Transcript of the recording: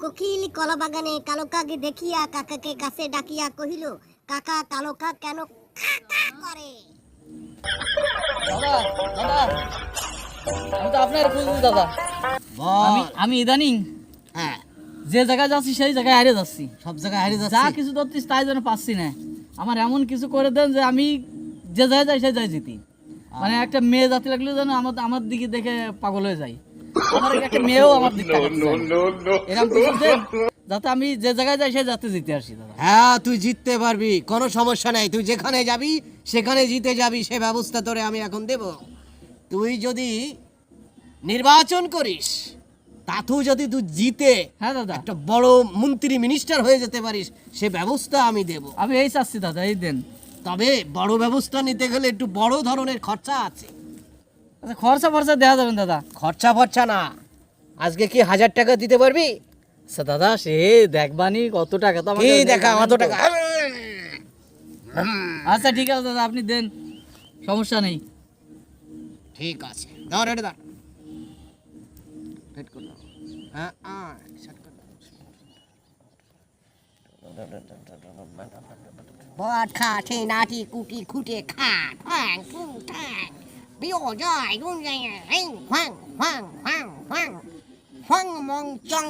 কোকিল কলাবাগানে কালো কাকে দেখিয়া কাকাকে কাছে ডাকিয়া কহিল, কাকা কালো কাক কেন কাকা করে? দাদা দাদা আমি তো আপনার খুঁজছি দাদা। আমি আমি ইদানিং হ্যাঁ, যে জায়গায় যাচ্ছি সেই জায়গায় হারিয়ে যাচ্ছি। সব জায়গায় হারিয়ে যা যাচ্ছে। কিছু ধরতিস তাই যেন পাচ্ছি না। আমার এমন কিছু করে দেন যে আমি যে জায়গায় যাই সেই জায়গায় জিতি। মানে একটা মেয়ে জাতি লাগলে যেন আমার আমার দিকে দেখে পাগল হয়ে যায়। আমার একটা মেয়েও আমার দিকে তাকাচ্ছে না। এরকম কিছু দেন যাতে আমি যে জায়গায় যাই সেই যাতে জিতে আসি দাদা। হ্যাঁ, তুই জিততে পারবি, কোনো সমস্যা নাই। তুই যেখানে যাবি সেখানে জিতে যাবি, সে ব্যবস্থা তোরে আমি এখন দেব। তুই যদি নির্বাচন করিস, তাতেও যদি তুই জিতে হ্যাঁ দাদা, একটা বড় মন্ত্রী মিনিস্টার হয়ে যেতে পারিস, সে ব্যবস্থা আমি দেব। আমি এই চাচ্ছি দাদা, এই দেন। তবে বড় ব্যবস্থা নিতে গেলে একটু বড় ধরনের খরচা আছে। আচ্ছা, খরচা ফরচা দেওয়া যাবেন দাদা? খরচা ফরচা না, আজকে কি 1000 টাকা দিতে পারবি? আচ্ছা দাদা, সে দেখবানি কত টাকা তো কি দেখা অত টাকা? আচ্ছা ঠিক আছে দাদা, আপনি দেন, সমস্যা নেই। ঠিক আছে, ধর এটা ধর। সেট কর দাও। হ্যাঁ, সেট কর দাও। বট খাটে নাটি কুটি খুঁটে খাট হ্যাং ফুং ঠ্যাং বিও যায় গুন যায় হ্যাং হ্যাং হ্যাং হ্যাং হ্যাং হ্যাং মং চং